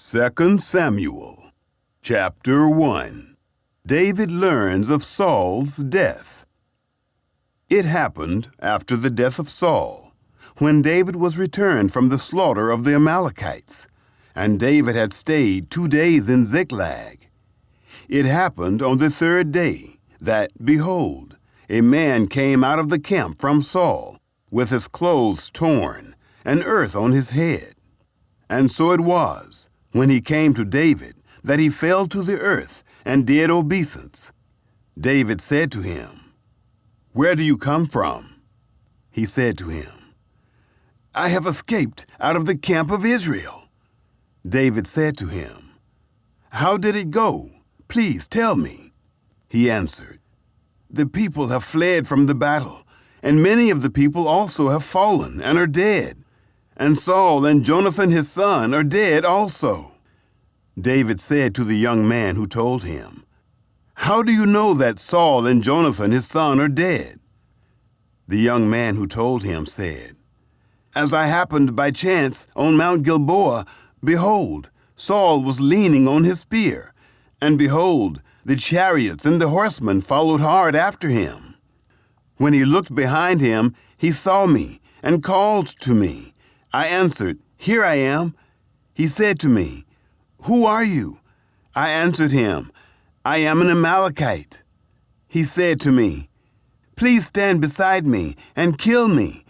2 Samuel, chapter 1. David learns of Saul's death. It happened after the death of Saul, when David was returned from the slaughter of the Amalekites, and David had stayed 2 days in Ziklag. It happened on the 3rd day that, behold, a man came out of the camp from Saul, with his clothes torn, and earth on his head. And so it was, when he came to David, that he fell to the earth and did obeisance. David said to him, "Where do you come from?" He said to him, "I have escaped out of the camp of Israel." David said to him, "How did it go? Please tell me." He answered, "The people have fled from the battle, and many of the people also have fallen and are dead. And Saul and Jonathan his son are dead also." David said to the young man who told him, "How do you know that Saul and Jonathan his son are dead?" The young man who told him said, "As I happened by chance on Mount Gilboa, behold, Saul was leaning on his spear, and behold, the chariots and the horsemen followed hard after him. When he looked behind him, he saw me and called to me. I answered, 'Here I am.' He said to me, 'Who are you?' I answered him, 'I am an Amalekite.' He said to me, 'Please stand beside me and kill me,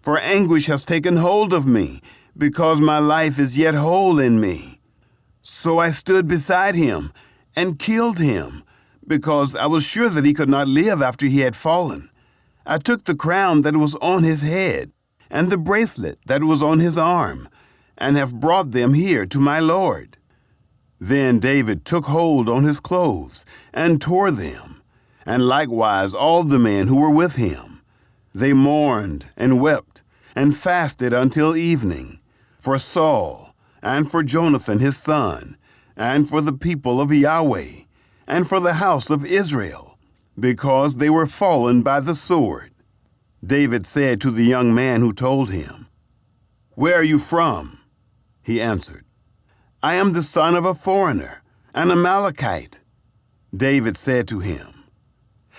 for anguish has taken hold of me, because my life is yet whole in me.' So I stood beside him and killed him, because I was sure that he could not live after he had fallen. I took the crown that was on his head and the bracelet that was on his arm, and have brought them here to my lord." Then David took hold on his clothes and tore them, and likewise all the men who were with him. They mourned and wept and fasted until evening, for Saul and for Jonathan his son, and for the people of Yahweh, and for the house of Israel, because they were fallen by the sword. David said to the young man who told him, "Where are you from?" He answered, "I am the son of a foreigner, an Amalekite." David said to him,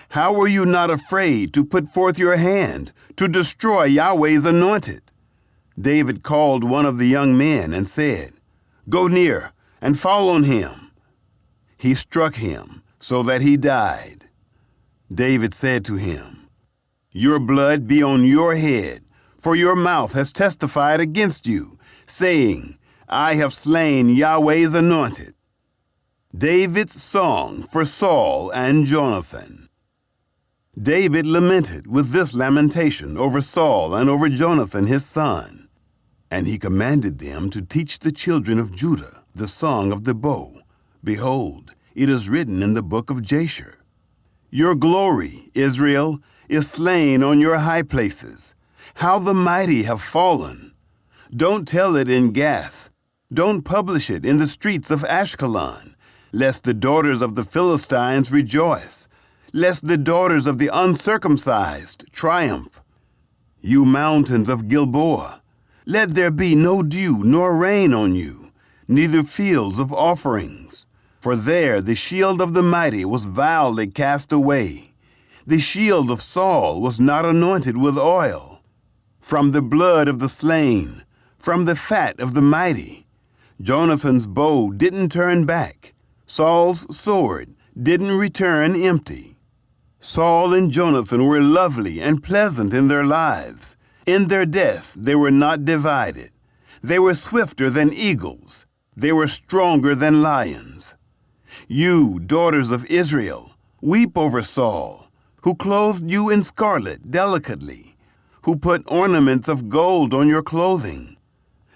"How were you not afraid to put forth your hand to destroy Yahweh's anointed?" David called one of the young men and said, "Go near and fall on him." He struck him so that he died. David said to him, "Your blood be on your head, for your mouth has testified against you, saying, 'I have slain Yahweh's anointed.'" David's song for Saul and Jonathan. David lamented with this lamentation over Saul and over Jonathan his son. And he commanded them to teach the children of Judah the song of the bow. Behold, it is written in the book of Jasher. "Your glory, Israel, is slain on your high places. How the mighty have fallen. Don't tell it in Gath. Don't publish it in the streets of Ashkelon, lest the daughters of the Philistines rejoice, lest the daughters of the uncircumcised triumph. You mountains of Gilboa, let there be no dew nor rain on you, neither fields of offerings. For there the shield of the mighty was vilely cast away. The shield of Saul was not anointed with oil. From the blood of the slain, from the fat of the mighty, Jonathan's bow didn't turn back. Saul's sword didn't return empty. Saul and Jonathan were lovely and pleasant in their lives. In their death they were not divided. They were swifter than eagles. They were stronger than lions. You, daughters of Israel, weep over Saul, who clothed you in scarlet delicately, who put ornaments of gold on your clothing.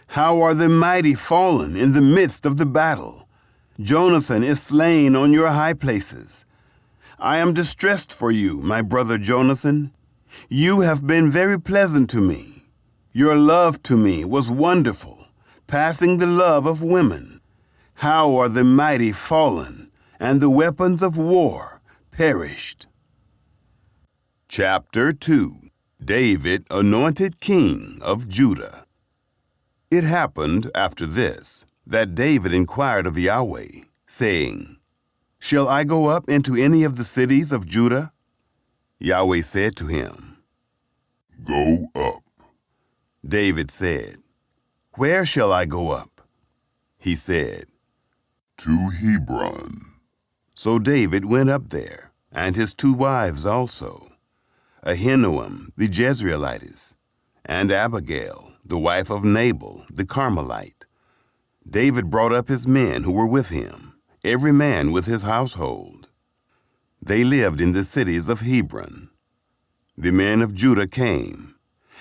How are the mighty fallen in the midst of the battle! Jonathan is slain on your high places. I am distressed for you, my brother Jonathan. You have been very pleasant to me. Your love to me was wonderful, passing the love of women. How are the mighty fallen, and the weapons of war perished." Chapter 2. David anointed king of Judah. It happened after this, that David inquired of Yahweh, saying, "Shall I go up into any of the cities of Judah?" Yahweh said to him, "Go up." David said, "Where shall I go up?" He said, "To Hebron." So David went up there, and his 2 wives also, Ahinoam the Jezreelitess, and Abigail, the wife of Nabal the Carmelite. David brought up his men who were with him, every man with his household. They lived in the cities of Hebron. The men of Judah came,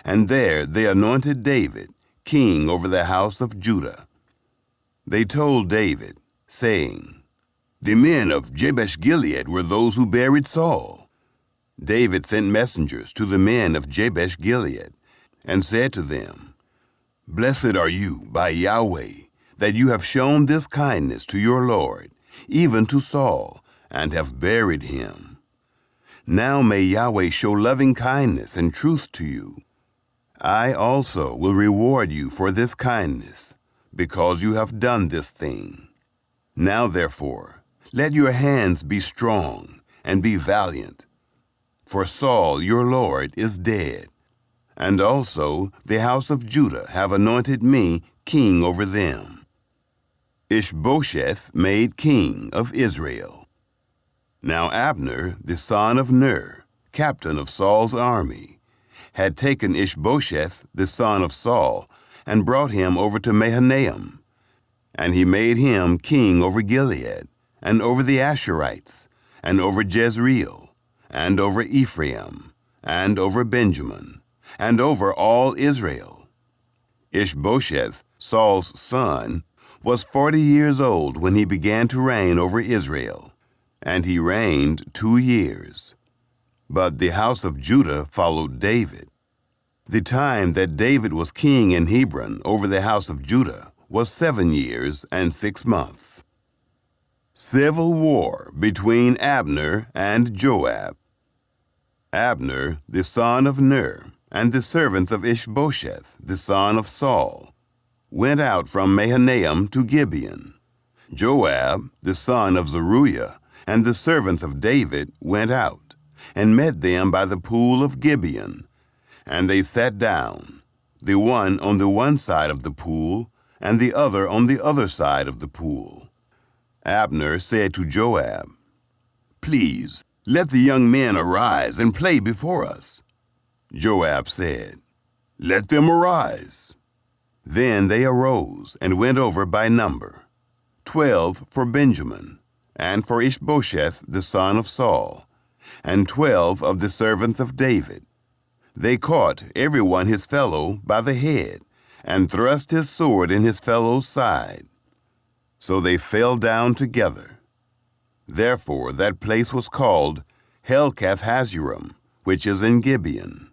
and there they anointed David king over the house of Judah. They told David, saying, "The men of Jabesh-Gilead were those who buried Saul." David sent messengers to the men of Jabesh-Gilead and said to them, "Blessed are you by Yahweh, that you have shown this kindness to your Lord, even to Saul, and have buried him. Now may Yahweh show loving kindness and truth to you. I also will reward you for this kindness, because you have done this thing. Now therefore, let your hands be strong and be valiant. For Saul your Lord is dead, and also the house of Judah have anointed me king over them." Ishbosheth made king of Israel. Now Abner, the son of Ner, captain of Saul's army, had taken Ishbosheth, the son of Saul, and brought him over to Mahanaim. And he made him king over Gilead, and over the Asherites, and over Jezreel, and over Ephraim, and over Benjamin, and over all Israel. Ishbosheth, Saul's son, was 40 years old when he began to reign over Israel, and he reigned 2 years. But the house of Judah followed David. The time that David was king in Hebron over the house of Judah was 7 years and 6 months. Civil war between Abner and Joab. Abner, the son of Ner, and the servants of Ishbosheth, the son of Saul, went out from Mahanaim to Gibeon. Joab, the son of Zeruiah, and the servants of David went out, and met them by the pool of Gibeon. And they sat down, the one on the one side of the pool, and the other on the other side of the pool. Abner said to Joab, "Please, let the young men arise and play before us." Joab said, "Let them arise." Then they arose and went over by number, 12 for Benjamin, and for Ishbosheth the son of Saul, and 12 of the servants of David. They caught every one his fellow by the head, and thrust his sword in his fellow's side. So they fell down together. Therefore that place was called Helkath-Hazurim, which is in Gibeon.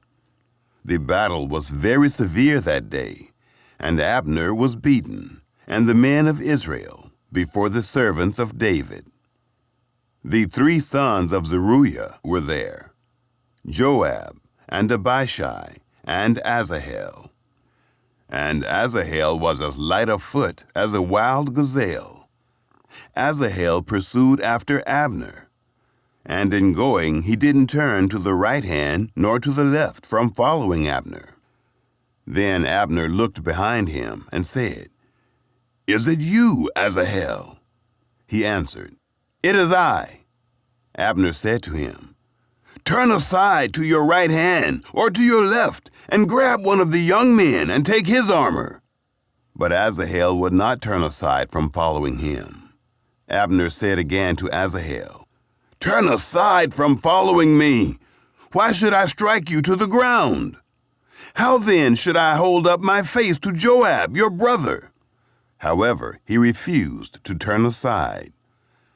The battle was very severe that day, and Abner was beaten, and the men of Israel, before the servants of David. The 3 sons of Zeruiah were there, Joab, and Abishai, and Asahel. And Asahel was as light of foot as a wild gazelle. Asahel pursued after Abner, and in going he didn't turn to the right hand nor to the left from following Abner. Then Abner looked behind him and said, "Is it you, Asahel?" He answered, "It is I." Abner said to him, "Turn aside to your right hand or to your left, and grab one of the young men and take his armor." But Asahel would not turn aside from following him. Abner said again to Asahel, "Turn aside from following me. Why should I strike you to the ground? How then should I hold up my face to Joab, your brother?" However, he refused to turn aside.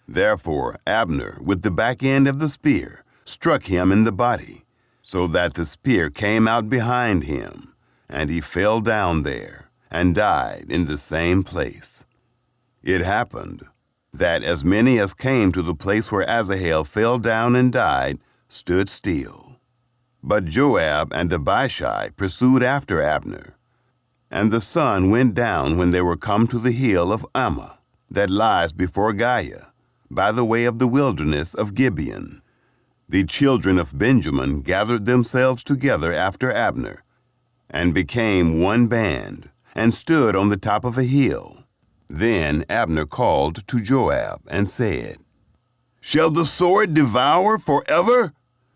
Therefore Abner, with the back end of the spear, struck him in the body, so that the spear came out behind him, and he fell down there and died in the same place. It happened that as many as came to the place where Asahel fell down and died stood still. But Joab and Abishai pursued after Abner, And the sun went down when they were come to the hill of Ammah, that lies before Giah, by the way of the wilderness of Gibeon. The children of Benjamin gathered themselves together after Abner, and became one band, and stood on the top of a hill. Then Abner called to Joab and said, "Shall the sword devour forever?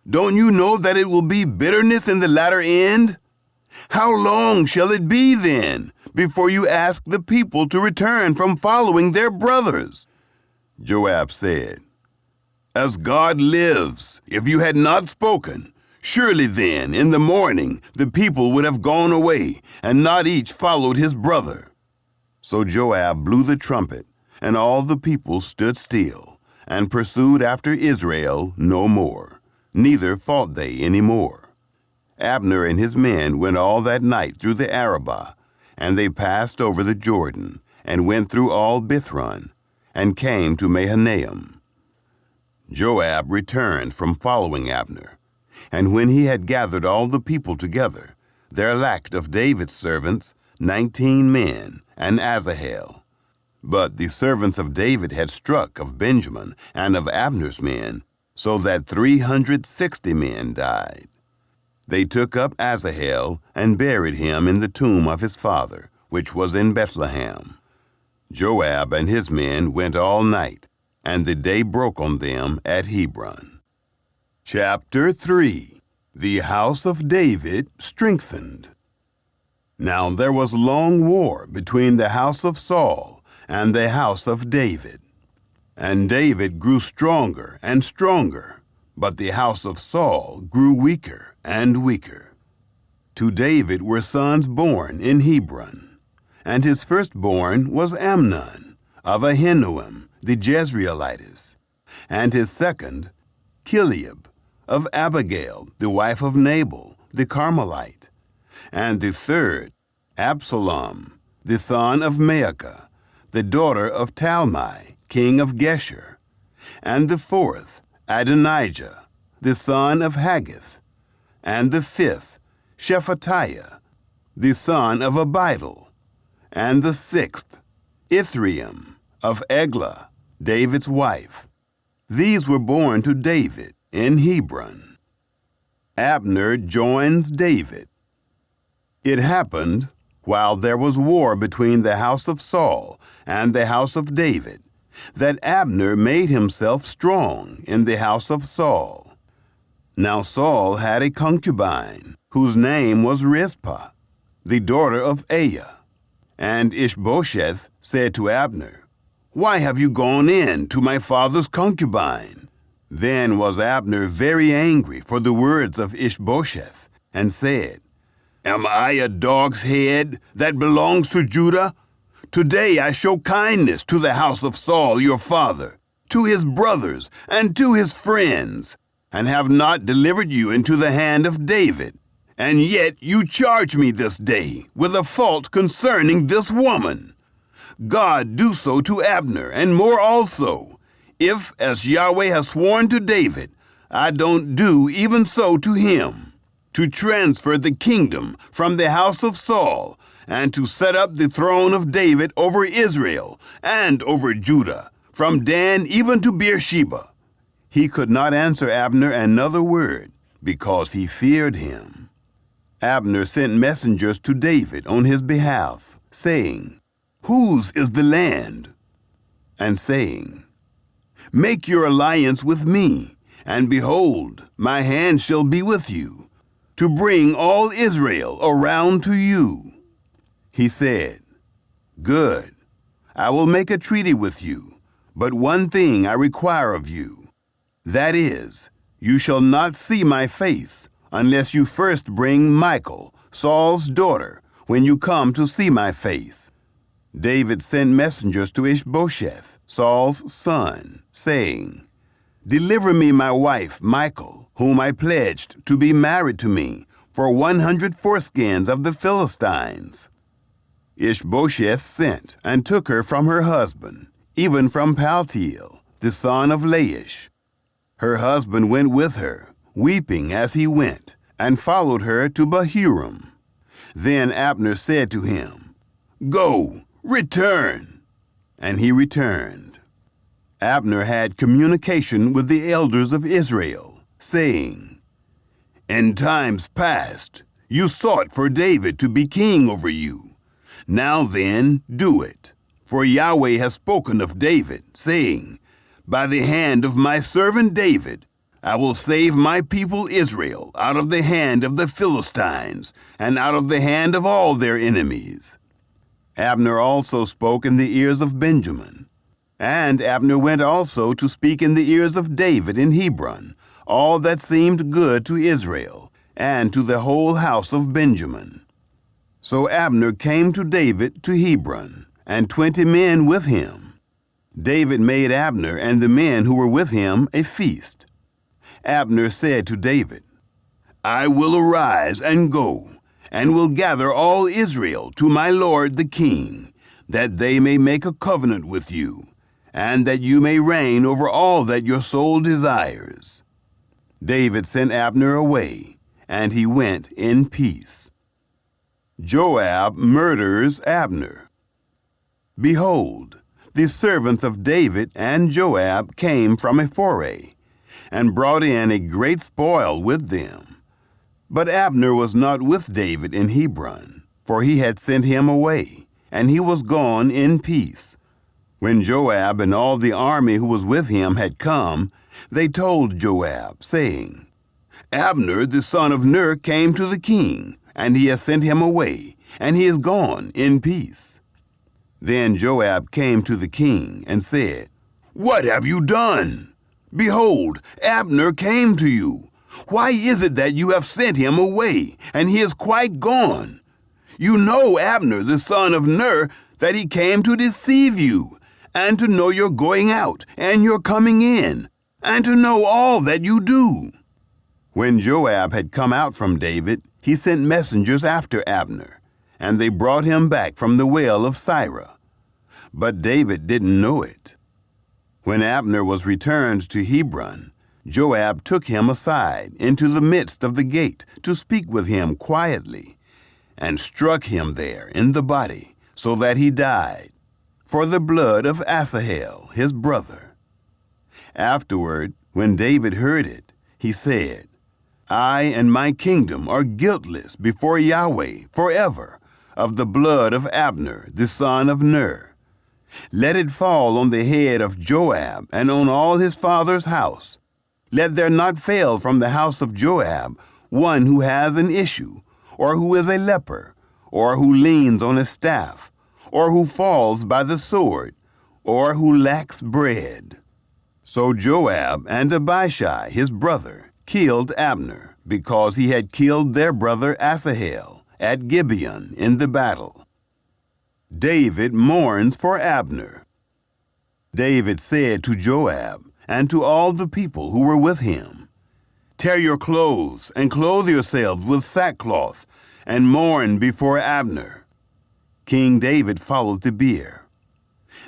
Don't you know that it will be bitterness in the latter end? How long shall it be then, before you ask the people to return from following their brothers?" Joab said, "As God lives, if you had not spoken, surely then in the morning the people would have gone away, and not each followed his brother." So Joab blew the trumpet, and all the people stood still, and pursued after Israel no more, neither fought they any more. Abner and his men went all that night through the Arabah, and they passed over the Jordan, and went through all Bithron, and came to Mahanaim. Joab returned from following Abner, and when he had gathered all the people together, there lacked of David's servants 19 men, and Asahel. But the servants of David had struck of Benjamin and of Abner's men, so that 360 men died. They took up Asahel and buried him in the tomb of his father, which was in Bethlehem. Joab and his men went all night, and the day broke on them at Hebron. Chapter 3. The house of David strengthened. Now there was long war between the house of Saul and the house of David. And David grew stronger and stronger, but the house of Saul grew weaker and weaker. To David were sons born in Hebron, and his firstborn was Amnon, of Ahinoam the Jezreelitess, and his second, Chileab, of Abigail, the wife of Nabal, the Carmelite, and the third, Absalom, the son of Maacah, the daughter of Talmai, king of Geshur, and the fourth, Adonijah, the son of Haggith, and the fifth, Shephatiah, the son of Abidal, and the sixth, Ithream, of Eglah, David's wife. These were born to David in Hebron. Abner joins David. It happened, while there was war between the house of Saul and the house of David, that Abner made himself strong in the house of Saul. Now Saul had a concubine, whose name was Rizpah, the daughter of Aiah. And Ishbosheth said to Abner, "Why have you gone in to my father's concubine?" Then was Abner very angry for the words of Ishbosheth, and said, "Am I a dog's head that belongs to Judah? Today I show kindness to the house of Saul your father, to his brothers, and to his friends, and have not delivered you into the hand of David. And yet you charge me this day with a fault concerning this woman. God do so to Abner, and more also, if, as Yahweh has sworn to David, I don't do even so to him, to transfer the kingdom from the house of Saul, and to set up the throne of David over Israel and over Judah, from Dan even to Beersheba." He could not answer Abner another word, because he feared him. Abner sent messengers to David on his behalf, saying, "Whose is the land?" And saying, "Make your alliance with me, and behold, my hand shall be with you, to bring all Israel around to you." He said, "Good, I will make a treaty with you, but one thing I require of you. That is, you shall not see my face, unless you first bring Michal, Saul's daughter, when you come to see my face." David sent messengers to Ishbosheth, Saul's son, saying, "Deliver me my wife Michal, whom I pledged to be married to me, for 100 foreskins of the Philistines." Ishbosheth sent and took her from her husband, even from Paltiel, the son of Laish. Her husband went with her, weeping as he went, and followed her to Bahurim. Then Abner said to him, "Go, return." And he returned. Abner had communication with the elders of Israel, saying, "In times past, you sought for David to be king over you. Now then, do it. For Yahweh has spoken of David, saying, By the hand of my servant David, I will save my people Israel out of the hand of the Philistines and out of the hand of all their enemies." Abner also spoke in the ears of Benjamin. And Abner went also to speak in the ears of David in Hebron, all that seemed good to Israel, and to the whole house of Benjamin. So Abner came to David to Hebron, and 20 men with him. David made Abner and the men who were with him a feast. Abner said to David, "I will arise and go, and will gather all Israel to my lord the king, that they may make a covenant with you, and that you may reign over all that your soul desires." David sent Abner away, and he went in peace. Joab murders Abner. Behold, the servants of David and Joab came from a foray, and brought in a great spoil with them. But Abner was not with David in Hebron, for he had sent him away, and he was gone in peace. When Joab and all the army who was with him had come, they told Joab, saying, "Abner the son of Ner came to the king, and he has sent him away, and he is gone in peace." Then Joab came to the king and said, "What have you done? Behold, Abner came to you. Why is it that you have sent him away, and he is quite gone? You know Abner the son of Ner, that he came to deceive you, and to know your going out and your coming in, and to know all that you do." When Joab had come out from David, he sent messengers after Abner, and they brought him back from the well of Sirah. But David didn't know it. When Abner was returned to Hebron, Joab took him aside into the midst of the gate to speak with him quietly, and struck him there in the body, so that he died, for the blood of Asahel, his brother. Afterward, when David heard it, he said, "I and my kingdom are guiltless before Yahweh forever of the blood of Abner, the son of Ner. Let it fall on the head of Joab and on all his father's house. Let there not fail from the house of Joab one who has an issue, or who is a leper, or who leans on a staff, or who falls by the sword, or who lacks bread." So Joab and Abishai, his brother, killed Abner, because he had killed their brother Asahel at Gibeon in the battle. David mourns for Abner. David said to Joab and to all the people who were with him, "Tear your clothes and clothe yourselves with sackcloth, and mourn before Abner." King David followed the bier.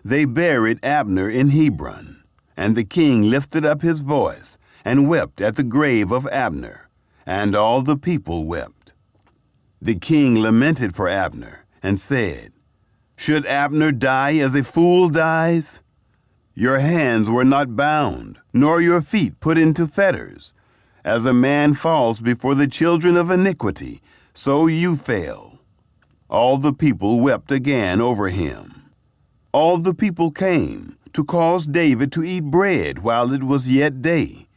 They buried Abner in Hebron, and the king lifted up his voice and wept at the grave of Abner, and all the people wept. The king lamented for Abner and said, "Should Abner die as a fool dies? Your hands were not bound, nor your feet put into fetters. As a man falls before the children of iniquity, so you fell." All the people wept again over him. All the people came to cause David to eat bread while it was yet day.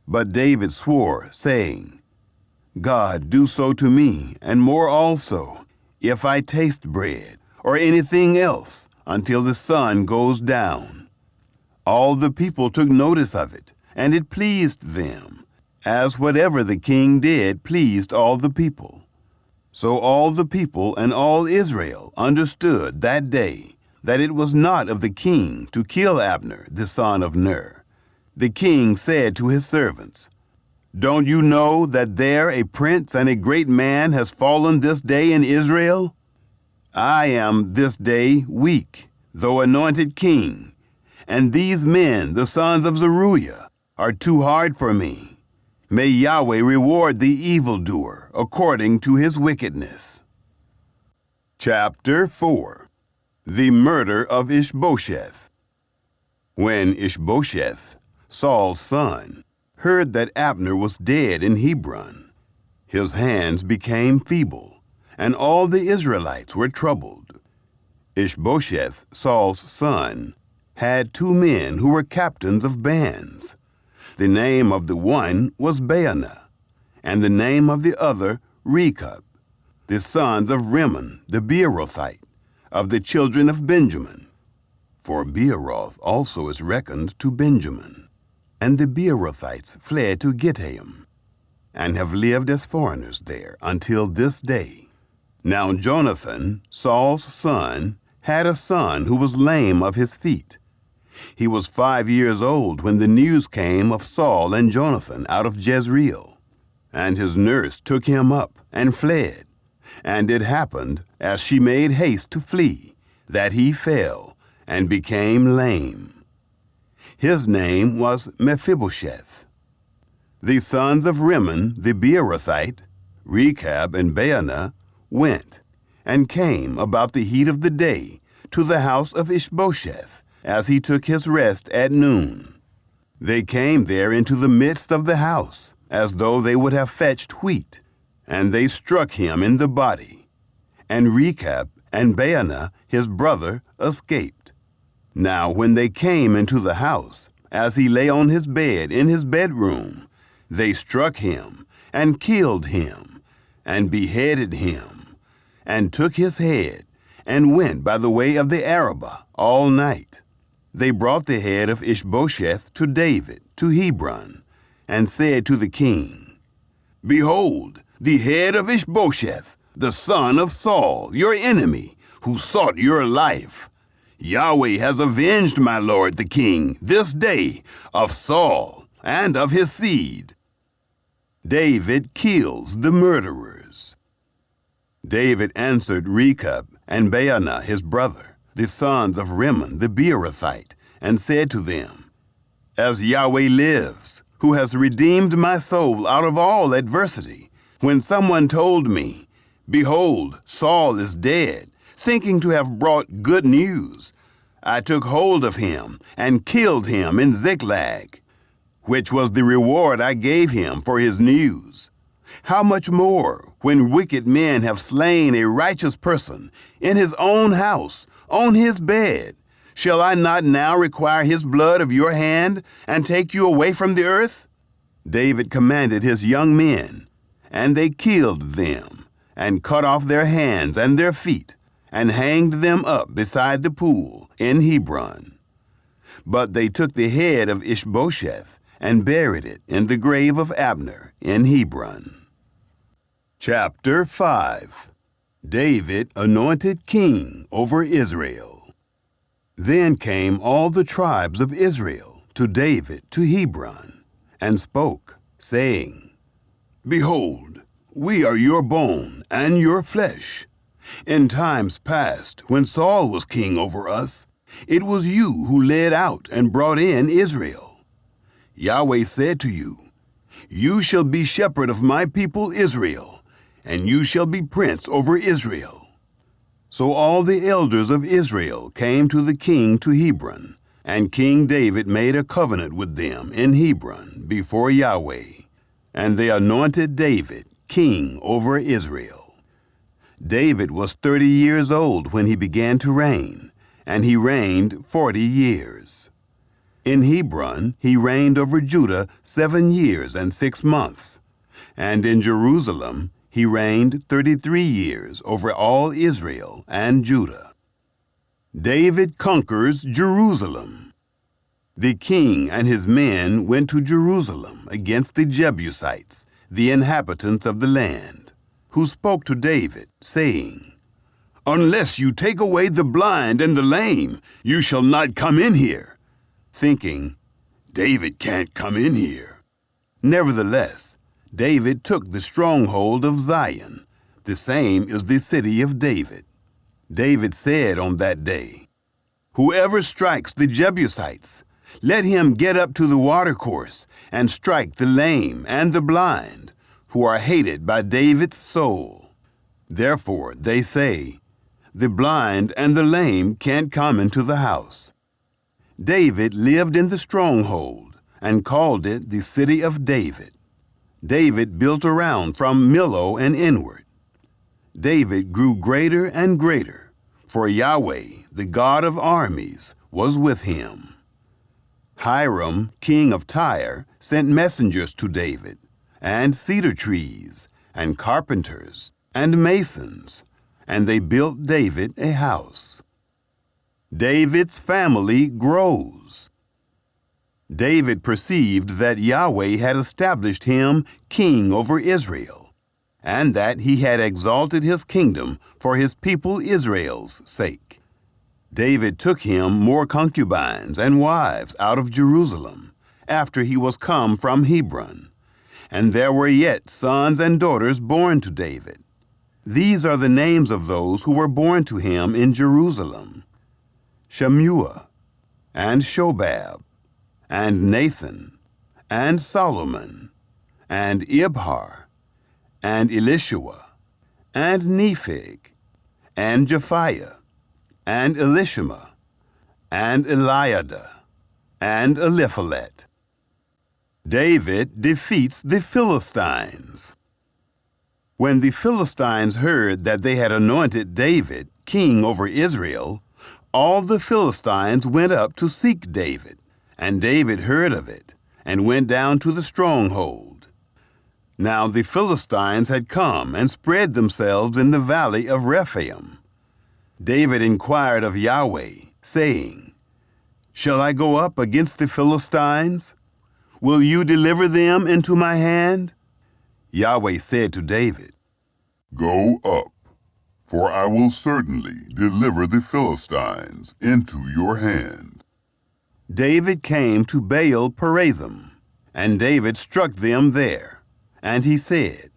But David swore, saying, "God, do so to me, and more also, if I taste bread, or anything else, until the sun goes down." All the people took notice of it, and it pleased them, as whatever the king did pleased all the people. So all the people and all Israel understood that day that it was not of the king to kill Abner, the son of Ner. The king said to his servants, "Don't you know that there a prince and a great man has fallen this day in Israel? I am this day weak, though anointed king, and these men, the sons of Zeruiah, are too hard for me. May Yahweh reward the evildoer according to his wickedness." Chapter 4. The Murder of Ishbosheth. When Ishbosheth, Saul's son, heard that Abner was dead in Hebron, his hands became feeble, and all the Israelites were troubled. Ishbosheth, Saul's son, had 2 men who were captains of bands. The name of the one was Baanah, and the name of the other Rechab, the sons of Rimmon the Beerothite, of the children of Benjamin. For Beeroth also is reckoned to Benjamin. And the Beerothites fled to Gittaim, and have lived as foreigners there until this day. Now Jonathan, Saul's son, had a son who was lame of his feet. He was 5 years old when the news came of Saul and Jonathan out of Jezreel. And his nurse took him up and fled. And it happened, as she made haste to flee, that he fell and became lame. His name was Mephibosheth. The sons of Rimmon the Beerothite, Rechab and Baanah, went and came about the heat of the day to the house of Ishbosheth, as he took his rest at noon. They came there into the midst of the house, as though they would have fetched wheat, and they struck him in the body. And Rechab and Baanah his brother escaped. Now when they came into the house, as he lay on his bed in his bedroom, they struck him and killed him and beheaded him, and took his head and went by the way of the Arabah all night. They brought the head of Ishbosheth to David, to Hebron, and said to the king, Behold, the head of Ishbosheth, the son of Saul, your enemy, who sought your life. Yahweh has avenged my lord the king this day of Saul and of his seed. David kills the murderers. David answered Rechab and Baanah his brother, the sons of Rimmon the Beerothite, and said to them, As Yahweh lives, who has redeemed my soul out of all adversity, when someone told me, Behold, Saul is dead, thinking to have brought good news, I took hold of him and killed him in Ziklag, which was the reward I gave him for his news. How much more, when wicked men have slain a righteous person in his own house, on his bed, shall I not now require his blood of your hand and take you away from the earth? David commanded his young men, and they killed them, and cut off their hands and their feet, and hanged them up beside the pool in Hebron. But they took the head of Ishbosheth and buried it in the grave of Abner in Hebron. Chapter 5. David anointed king over Israel. Then came all the tribes of Israel to David to Hebron, and spoke, saying, Behold, we are your bone and your flesh. In times past, when Saul was king over us, it was you who led out and brought in Israel. Yahweh said to you, You shall be shepherd of my people Israel, and you shall be prince over Israel. So all the elders of Israel came to the king to Hebron, and King David made a covenant with them in Hebron before Yahweh, and they anointed David king over Israel. David was 30 years old when he began to reign, and he reigned 40 years. In Hebron he reigned over Judah 7 years and 6 months, and in Jerusalem he reigned 33 years over all Israel and Judah. David conquers Jerusalem. The king and his men went to Jerusalem against the Jebusites, the inhabitants of the land, who spoke to David, saying, Unless you take away the blind and the lame, you shall not come in here. Thinking, David can't come in here. Nevertheless, David took the stronghold of Zion. The same is the city of David. David said on that day, Whoever strikes the Jebusites, let him get up to the watercourse and strike the lame and the blind, who are hated by David's soul. Therefore they say, the blind and the lame can't come into the house. David lived in the stronghold and called it the City of David. David built around from Millo and inward. David grew greater and greater, for Yahweh, the God of armies, was with him. Hiram, king of Tyre, sent messengers to David, and cedar trees, and carpenters, and masons, and they built David a house. David's family grows. David perceived that Yahweh had established him king over Israel, and that he had exalted his kingdom for his people Israel's sake. David took him more concubines and wives out of Jerusalem, after he was come from Hebron, and there were yet sons and daughters born to David. These are the names of those who were born to him in Jerusalem: Shemuah, and Shobab, and Nathan, and Solomon, and Ibhar, and Elishua, and Nepheg, and Japhiah, and Elishama, and Eliada, and Eliphalet. David defeats the Philistines. When the Philistines heard that they had anointed David king over Israel, all the Philistines went up to seek David, and David heard of it, and went down to the stronghold. Now the Philistines had come and spread themselves in the valley of Rephaim. David inquired of Yahweh, saying, "Shall I go up against the Philistines? Will you deliver them into my hand?" Yahweh said to David, "Go up, for I will certainly deliver the Philistines into your hand." David came to Baal Perazim, and David struck them there. And he said,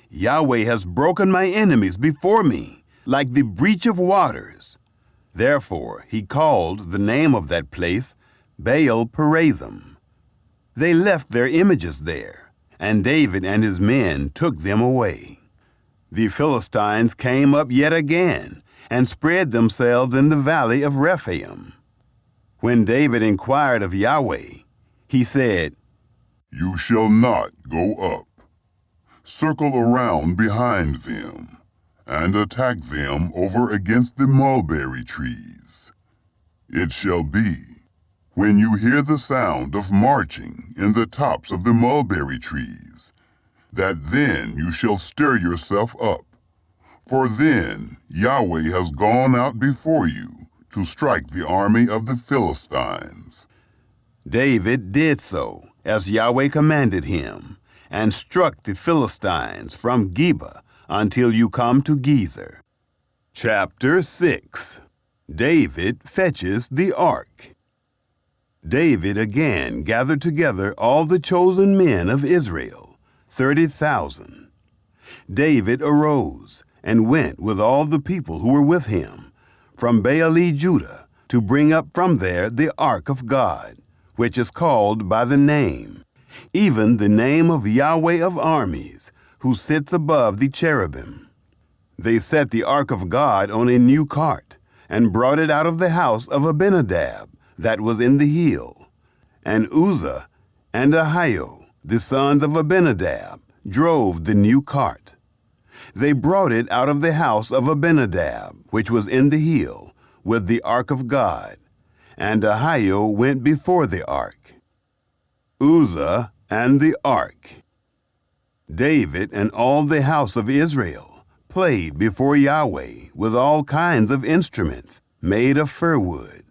"Yahweh has broken my enemies before me, like the breach of waters." Therefore he called the name of that place Baal Perazim. They left their images there, and David and his men took them away. The Philistines came up yet again, and spread themselves in the valley of Rephaim. When David inquired of Yahweh, he said, "You shall not go up. Circle around behind them, and attack them over against the mulberry trees. It shall be, when you hear the sound of marching in the tops of the mulberry trees, that then you shall stir yourself up, for then Yahweh has gone out before you to strike the army of the Philistines." David did so, as Yahweh commanded him, and struck the Philistines from Geba until you come to Gezer. Chapter 6. David fetches the ark. David again gathered together all the chosen men of Israel, 30,000. David arose and went with all the people who were with him from Baale Judah to bring up from there the ark of God, which is called by the name, even the name of Yahweh of armies, who sits above the cherubim. They set the ark of God on a new cart, and brought it out of the house of Abinadab that was in the hill. And Uzzah and Ahio, the sons of Abinadab, drove the new cart. They brought it out of the house of Abinadab, which was in the hill, with the ark of God, and Ahio went before the ark. Uzzah and the ark. David and all the house of Israel played before Yahweh with all kinds of instruments made of fir wood,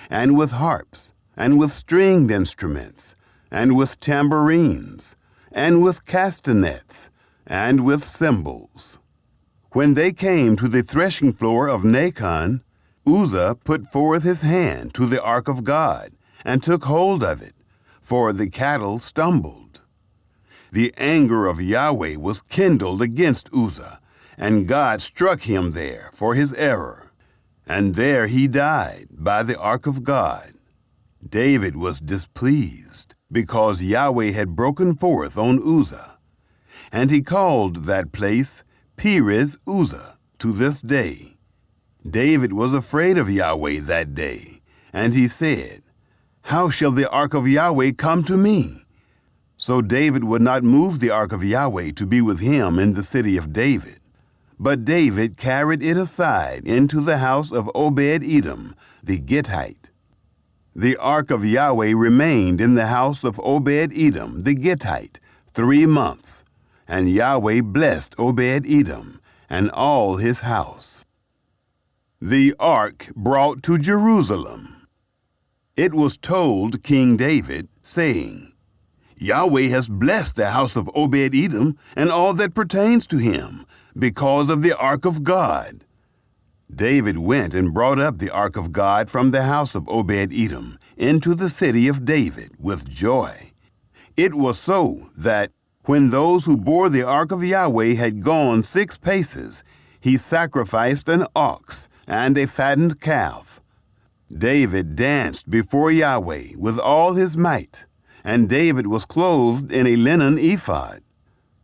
and with harps, and with stringed instruments, and with tambourines, and with castanets, and with cymbals. When they came to the threshing floor of Nacon, Uzzah put forth his hand to the ark of God, and took hold of it, for the cattle stumbled. The anger of Yahweh was kindled against Uzzah, and God struck him there for his error, and there he died by the ark of God. David was displeased, because Yahweh had broken forth on Uzzah, and he called that place Perez Uzzah to this day. David was afraid of Yahweh that day, and he said, "How shall the ark of Yahweh come to me?" So David would not move the ark of Yahweh to be with him in the city of David. But David carried it aside into the house of Obed-Edom, the Gittite. The ark of Yahweh remained in the house of Obed-Edom, the Gittite, 3 months, and Yahweh blessed Obed-Edom and all his house. The ark brought to Jerusalem. It was told King David, saying, "Yahweh has blessed the house of Obed-Edom and all that pertains to him, because of the ark of God." David went and brought up the ark of God from the house of Obed-Edom into the city of David with joy. It was so that when those who bore the ark of Yahweh had gone 6 paces, he sacrificed an ox and a fattened calf. David danced before Yahweh with all his might, and David was clothed in a linen ephod.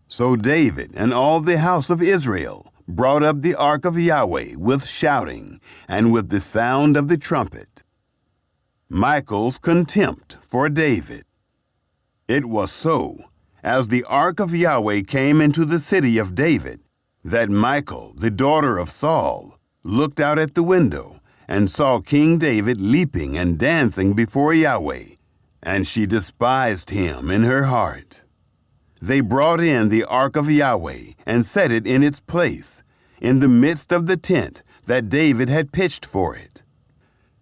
So David and all the house of Israel brought up the ark of Yahweh with shouting and with the sound of the trumpet. Michal's contempt for David. It was so, as the ark of Yahweh came into the city of David, that Michal, the daughter of Saul, looked out at the window and saw King David leaping and dancing before Yahweh, and she despised him in her heart. They brought in the ark of Yahweh and set it in its place, in the midst of the tent that David had pitched for it.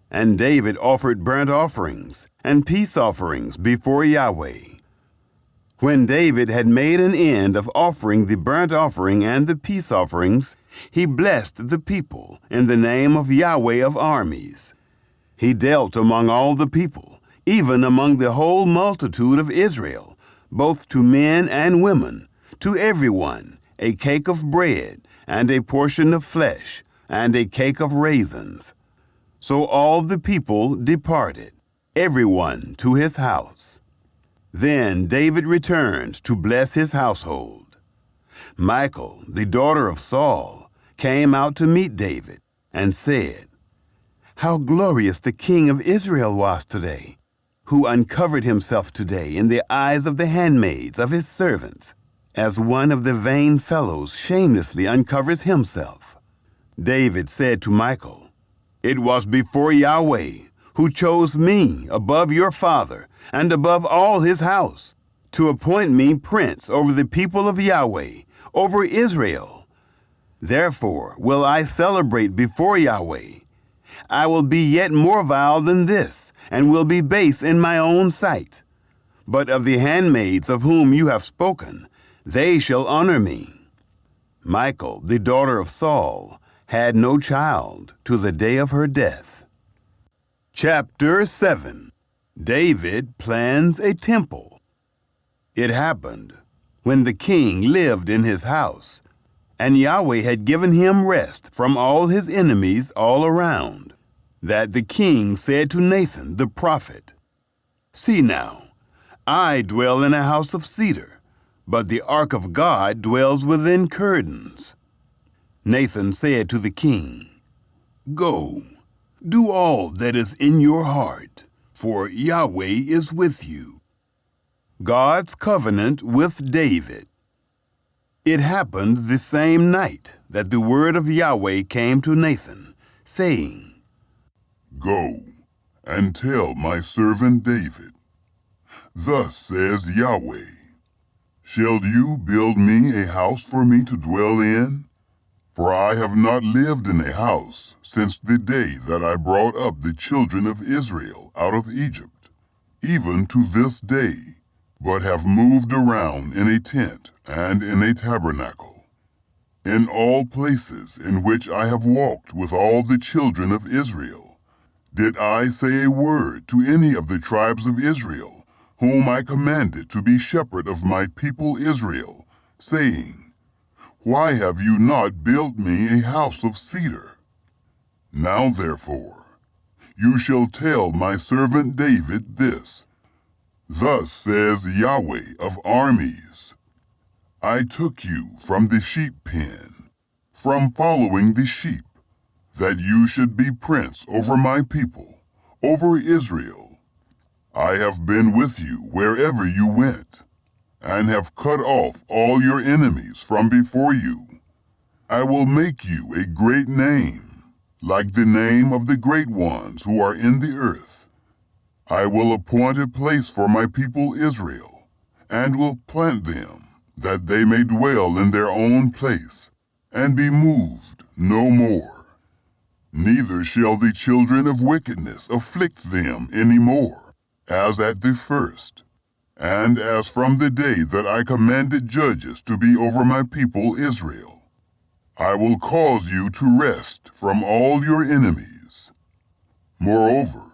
And David offered burnt offerings and peace offerings before Yahweh. When David had made an end of offering the burnt offering and the peace offerings, he blessed the people in the name of Yahweh of armies. He dealt among all the people, even among the whole multitude of Israel, both to men and women, to everyone, a cake of bread, and a portion of flesh, and a cake of raisins. So all the people departed, everyone to his house. Then David returned to bless his household. Michal, the daughter of Saul, came out to meet David, and said, "How glorious the king of Israel was today, who uncovered himself today in the eyes of the handmaids of his servants, as one of the vain fellows shamelessly uncovers himself." David said to Michal, "It was before Yahweh, who chose me above your father and above all his house, to appoint me prince over the people of Yahweh, over Israel. Therefore will I celebrate before Yahweh. I will be yet more vile than this, and will be base in my own sight. But of the handmaids of whom you have spoken, they shall honor me." Michal, the daughter of Saul, had no child to the day of her death. Chapter 7. David plans a temple. It happened, when the king lived in his house, and Yahweh had given him rest from all his enemies all around, that the king said to Nathan the prophet, "See now, I dwell in a house of cedar, but the ark of God dwells within curtains." Nathan said to the king, "Go, do all that is in your heart, for Yahweh is with you." God's covenant with David. It happened the same night that the word of Yahweh came to Nathan, saying, "Go and tell my servant David, thus says Yahweh, shall you build me a house for me to dwell in? For I have not lived in a house since the day that I brought up the children of Israel out of Egypt, even to this day, but have moved around in a tent and in a tabernacle. In all places in which I have walked with all the children of Israel, did I say a word to any of the tribes of Israel, whom I commanded to be shepherd of my people Israel, saying, Why have you not built me a house of cedar? Now therefore, you shall tell my servant David this, Thus says Yahweh of armies, I took you from the sheep pen, from following the sheep, that you should be prince over my people, over Israel. I have been with you wherever you went, and have cut off all your enemies from before you. I will make you a great name, like the name of the great ones who are in the earth. I will appoint a place for my people Israel, and will plant them, that they may dwell in their own place, and be moved no more. Neither shall the children of wickedness afflict them any more, as at the first, and as from the day that I commanded judges to be over my people Israel. I will cause you to rest from all your enemies. Moreover,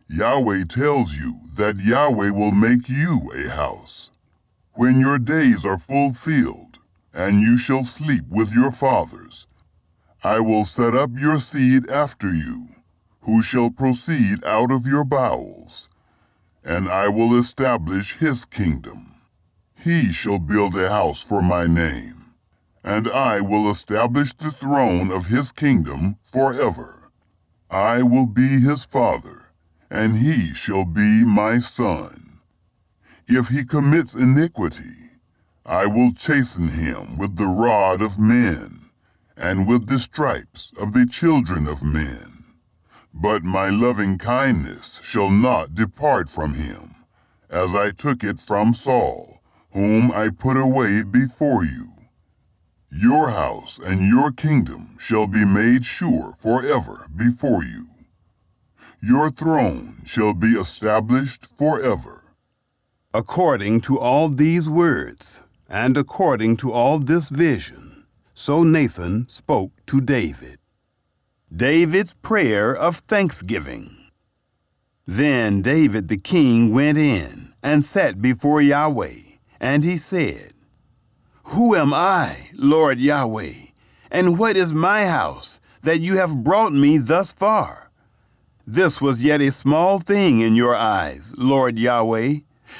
Yahweh tells you that Yahweh will make you a house. When your days are fulfilled, and you shall sleep with your fathers, I will set up your seed after you, who shall proceed out of your bowels, and I will establish his kingdom. He shall build a house for my name, and I will establish the throne of his kingdom forever. I will be his father, and he shall be my son. If he commits iniquity, I will chasten him with the rod of men, and with the stripes of the children of men. But my loving kindness shall not depart from him, as I took it from Saul, whom I put away before you. Your house and your kingdom shall be made sure forever before you. Your throne shall be established forever. According to all these words, and according to all this vision, so Nathan spoke to David. David's prayer of thanksgiving. Then David the king went in and sat before Yahweh, and he said, Who am I, Lord Yahweh, and what is my house, that you have brought me thus far? This was yet a small thing in your eyes, Lord Yahweh,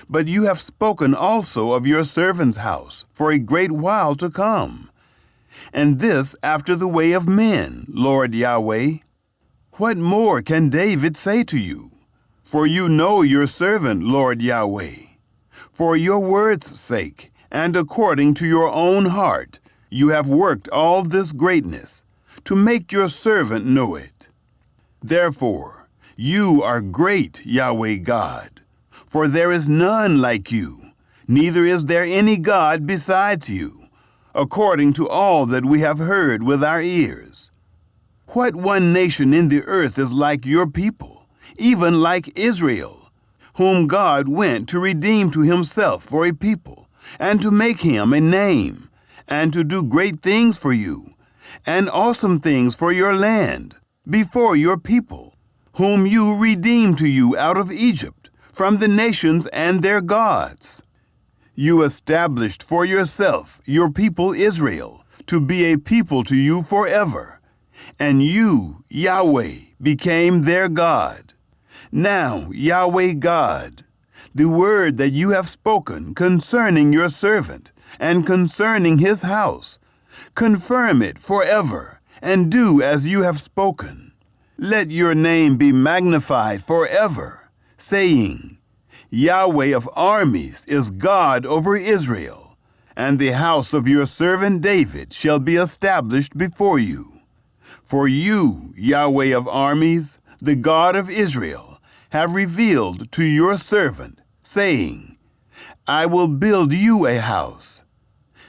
but you have spoken also of your servant's house for a great while to come, and this after the way of men, Lord Yahweh. What more can David say to you? For you know your servant, Lord Yahweh. For your word's sake, and according to your own heart, you have worked all this greatness, to make your servant know it. Therefore, you are great, Yahweh God, for there is none like you, neither is there any God besides you, according to all that we have heard with our ears. What one nation in the earth is like your people, even like Israel, whom God went to redeem to himself for a people, and to make him a name, and to do great things for you, and awesome things for your land, before your people, whom you redeemed to you out of Egypt, from the nations and their gods. You established for yourself your people Israel, to be a people to you forever, and you, Yahweh, became their God. Now, Yahweh God, the word that you have spoken concerning your servant and concerning his house, confirm it forever, and do as you have spoken. Let your name be magnified forever, saying, Yahweh of armies is God over Israel, and the house of your servant David shall be established before you. For you, Yahweh of armies, the God of Israel, have revealed to your servant, saying, I will build you a house.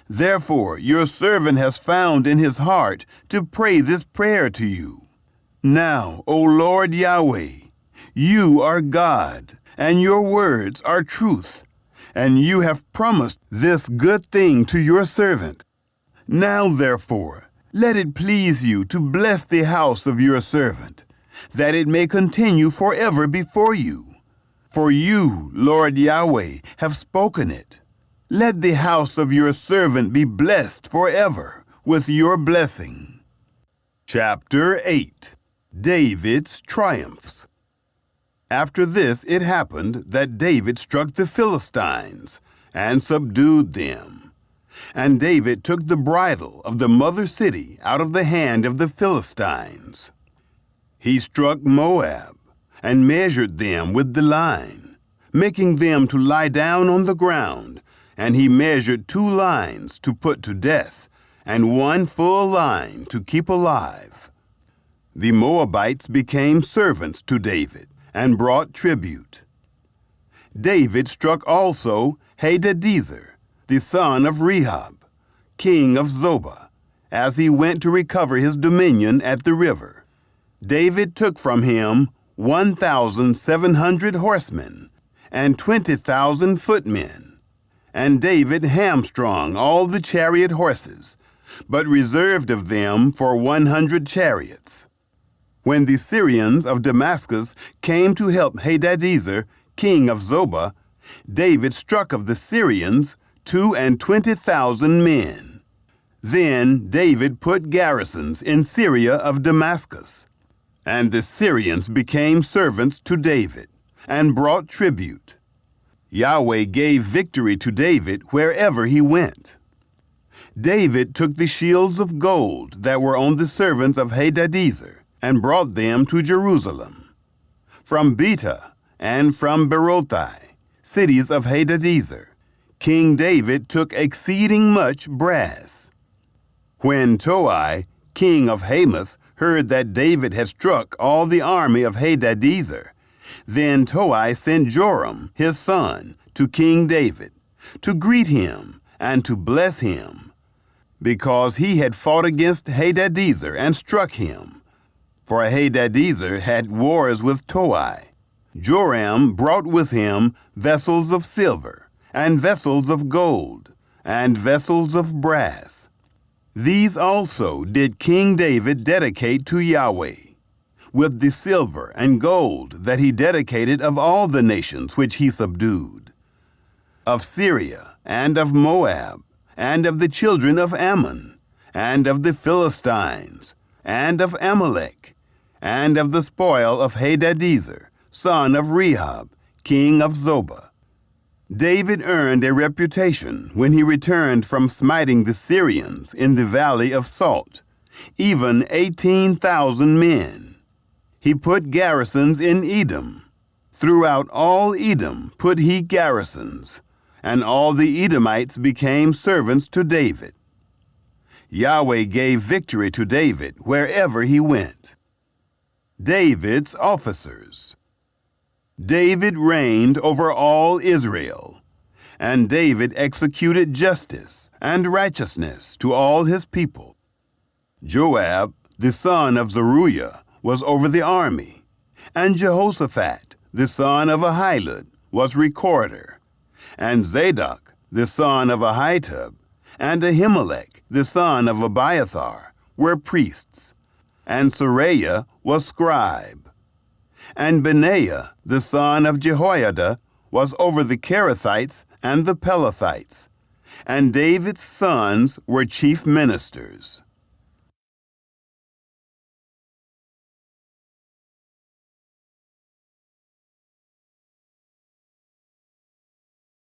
Therefore your servant has found in his heart to pray this prayer to you. Now, O Lord Yahweh, you are God, and your words are truth, and you have promised this good thing to your servant. Now, therefore, let it please you to bless the house of your servant, that it may continue forever before you. For you, Lord Yahweh, have spoken it. Let the house of your servant be blessed forever with your blessing. Chapter 8. David's Triumphs. After this it happened that David struck the Philistines and subdued them. And David took the bridle of the mother city out of the hand of the Philistines. He struck Moab and measured them with the line, making them to lie down on the ground, and he measured 2 lines to put to death, and 1 full line to keep alive. The Moabites became servants to David and brought tribute. David struck also Hadadezer, the son of Rehob, king of Zobah, as he went to recover his dominion at the river. David took from him 1,700 horsemen and 20,000 footmen, and David hamstrung all the chariot horses, but reserved of them for 100 chariots. When the Syrians of Damascus came to help Hadadezer, king of Zobah, David struck of the Syrians 22,000 men. Then David put garrisons in Syria of Damascus, and the Syrians became servants to David and brought tribute. Yahweh gave victory to David wherever he went. David took the shields of gold that were on the servants of Hadadezer and brought them to Jerusalem. From Betah and from Berothai, cities of Hadadezer, King David took exceeding much brass. When Toi, king of Hamath, heard that David had struck all the army of Hadadezer, then Toi sent Joram, his son, to King David, to greet him and to bless him, because he had fought against Hadadezer and struck him. For Hadadezer had wars with Toi. Joram brought with him vessels of silver, and vessels of gold, and vessels of brass. These also did King David dedicate to Yahweh, with the silver and gold that he dedicated of all the nations which he subdued, of Syria, and of Moab, and of the children of Ammon, and of the Philistines, and of Amalek, and of the spoil of Hadadezer, son of Rehob, king of Zobah. David earned a reputation when he returned from smiting the Syrians in the valley of Salt, even 18,000 men. He put garrisons in Edom. Throughout all Edom put he garrisons, and all the Edomites became servants to David. Yahweh gave victory to David wherever he went. David's officers. David reigned over all Israel, and David executed justice and righteousness to all his people. Joab, the son of Zeruiah, was over the army, and Jehoshaphat, the son of Ahilud, was recorder, and Zadok, the son of Ahitub, and Ahimelech, the son of Abiathar, were priests, and Seraiah was scribe. And Benaiah, the son of Jehoiada, was over the Kerethites and the Pelethites, and David's sons were chief ministers.